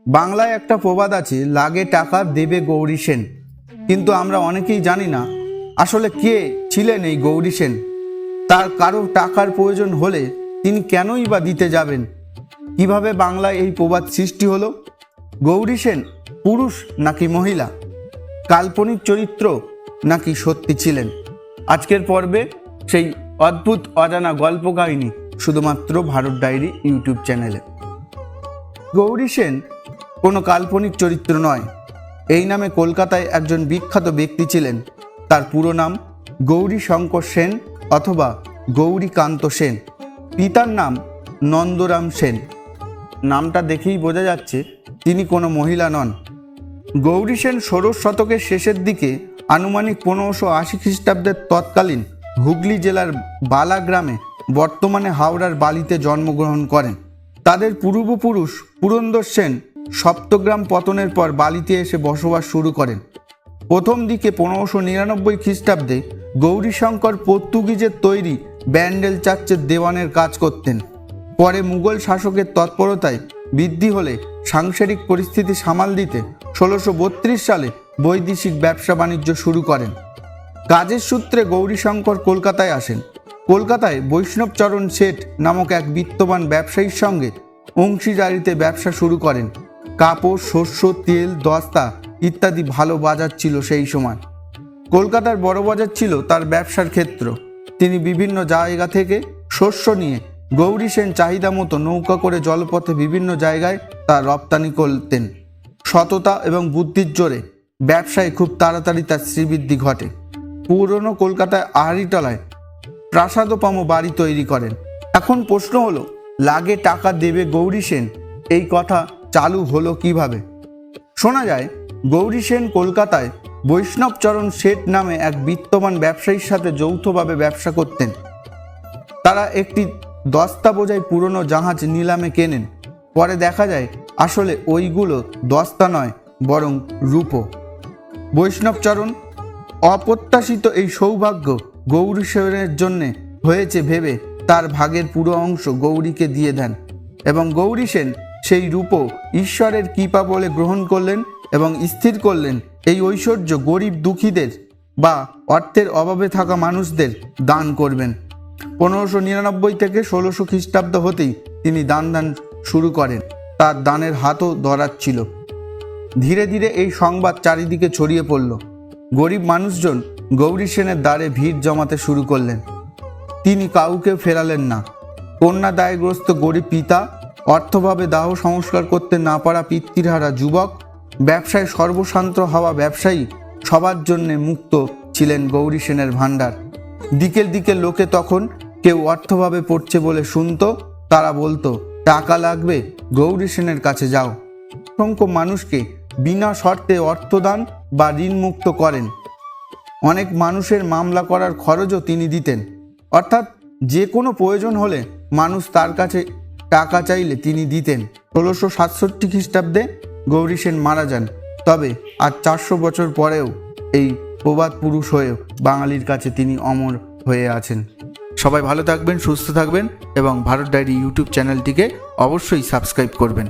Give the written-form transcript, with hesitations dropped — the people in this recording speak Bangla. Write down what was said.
বাংলায় একটা প্রবাদ আছে, লাগে টাকা দেবে গৌরী সেন। কিন্তু আমরা অনেকেই জানি না আসলে কে ছিলেন এই গৌরী সেন। তার কারো টাকার প্রয়োজন হলে তিনি কেনই বা দিতে যাবেন? কিভাবে বাংলায় এই প্রবাদ সৃষ্টি হলো? গৌরী সেন পুরুষ নাকি মহিলা, কাল্পনিক চরিত্র নাকি সত্যি ছিলেন? আজকের পর্বে সেই অদ্ভুত অজানা গল্প কাহিনী শুধুমাত্র ভারত ডায়েরি ইউটিউব চ্যানেলে। গৌরী সেন কোনো কাল্পনিক চরিত্র নয়। এই নামে কলকাতায় একজন বিখ্যাত ব্যক্তি ছিলেন। তার পুরো নাম গৌরী শঙ্কর সেন অথবা গৌরীকান্ত সেন। পিতার নাম নন্দরাম সেন। নামটা দেখেই বোঝা যাচ্ছে তিনি কোনো মহিলা নন। গৌরী সেন ষোড়শ শতকের শেষের দিকে আনুমানিক 1580 খ্রিস্টাব্দের তৎকালীন হুগলি জেলার বালা গ্রামে, বর্তমানে হাওড়ার বালিতে জন্মগ্রহণ করেন। তাদের পূর্বপুরুষ পুরন্দর সেন সপ্তগ্রাম পতনের পর বালিতে এসে বসবাস শুরু করেন। প্রথম দিকে 1599 খ্রিস্টাব্দে গৌরীশঙ্কর পর্তুগিজের তৈরি ব্যান্ডেল চার্চের দেওয়ানের কাজ করতেন। পরে মুঘল শাসকের তৎপরতায় বৃদ্ধি হলে সাংসারিক পরিস্থিতি সামাল দিতে 1632 সালে বৈদেশিক ব্যবসা বাণিজ্য শুরু করেন। কাজের সূত্রে গৌরীশঙ্কর কলকাতায় আসেন। কলকাতায় বৈষ্ণবচরণ শেঠ নামক এক বিত্তবান ব্যবসায়ীর সঙ্গে অংশীদারিতে ব্যবসা শুরু করেন। কাপড়, শস্য, তেল, দস্তা ইত্যাদি ভালো বাজার ছিল সেই সময়। কলকাতার বড় বাজার ছিল তার ব্যবসার ক্ষেত্র। তিনি বিভিন্ন জায়গা থেকে শস্য নিয়ে গৌরী সেন চাহিদা মতো নৌকা করে জলপথে বিভিন্ন জায়গায় তা রপ্তানি করতেন। সততা এবং বুদ্ধির জোরে ব্যবসায় খুব তাড়াতাড়ি তার শ্রীবৃদ্ধি ঘটে। পুরনো কলকাতায় আহারিতলায় প্রাসাদোপম বাড়ি তৈরি করেন। এখন প্রশ্ন হলো, লাগে টাকা দেবে গৌরী সেন, এই কথা চালু হলো কিভাবে? শোনা যায় গৌরী সেন কলকাতায় বৈষ্ণবচরণ শেঠ নামে এক বিত্তবান ব্যবসায়ীর সাথে যৌথভাবে ব্যবসা করতেন। তারা একটি দস্তা বোঝাই পুরনো জাহাজ নিলামে কেনেন। পরে দেখা যায় আসলে ওইগুলো দস্তা নয়, বরং রূপো। বৈষ্ণবচরণ অপ্রত্যাশিত এই সৌভাগ্য গৌরী সেনের জন্যে হয়েছে ভেবে তার ভাগের পুরো অংশ গৌরীকে দিয়ে দেন এবং গৌরী সেন সেই রূপো ঈশ্বরের কৃপা বলে গ্রহণ করলেন এবং স্থির করলেন এই ঐশ্বর্য গরিব দুঃখীদের বা অর্থের অভাবে থাকা মানুষদের দান করবেন। 1599 থেকে 1600 খ্রিস্টাব্দ হতেই তিনি দান শুরু করেন। তার দানের হাতও দরাচ্ছিল। ধীরে ধীরে এই সংবাদ চারিদিকে ছড়িয়ে পড়ল। গরিব মানুষজন গৌরী সেনের দ্বারে ভিড় জমাতে শুরু করলেন। তিনি কাউকে ফেরালেন না। কন্যা দায়গ্রস্ত গরিব পিতা, অর্থভাবে দাহ সংস্কার করতে না পারা পিতৃহারা যুবক, ব্যবসায় সর্বশান্ত হওয়া ব্যবসায়ী, সবার জন্যে মুক্ত ছিলেন গৌরী সেনের ভাণ্ডার। দিকের দিকে লোকে তখন কেউ অর্থভাবে পড়ছে বলে শুনত, তারা বলতো টাকা লাগবে, গৌরী সেনের কাছে যাও। অসংখ্য মানুষকে বিনা শর্তে অর্থদান বা ঋণ মুক্ত করেন। অনেক মানুষের মামলা করার খরচও তিনি দিতেন। অর্থাৎ যে কোনো প্রয়োজন হলে মানুষ তার কাছে টাকা চাইলে তিনি দিতেন। 1667 খ্রিস্টাব্দে গৌরী সেন মারা যান। তবে আজ 400 বছর পরেও এই প্রবাদ পুরুষ হয়েও বাঙালির কাছে তিনি অমর হয়ে আছেন। সবাই ভালো থাকবেন, সুস্থ থাকবেন এবং ভারত ডায়েরি ইউটিউব চ্যানেলটিকে অবশ্যই সাবস্ক্রাইব করবেন।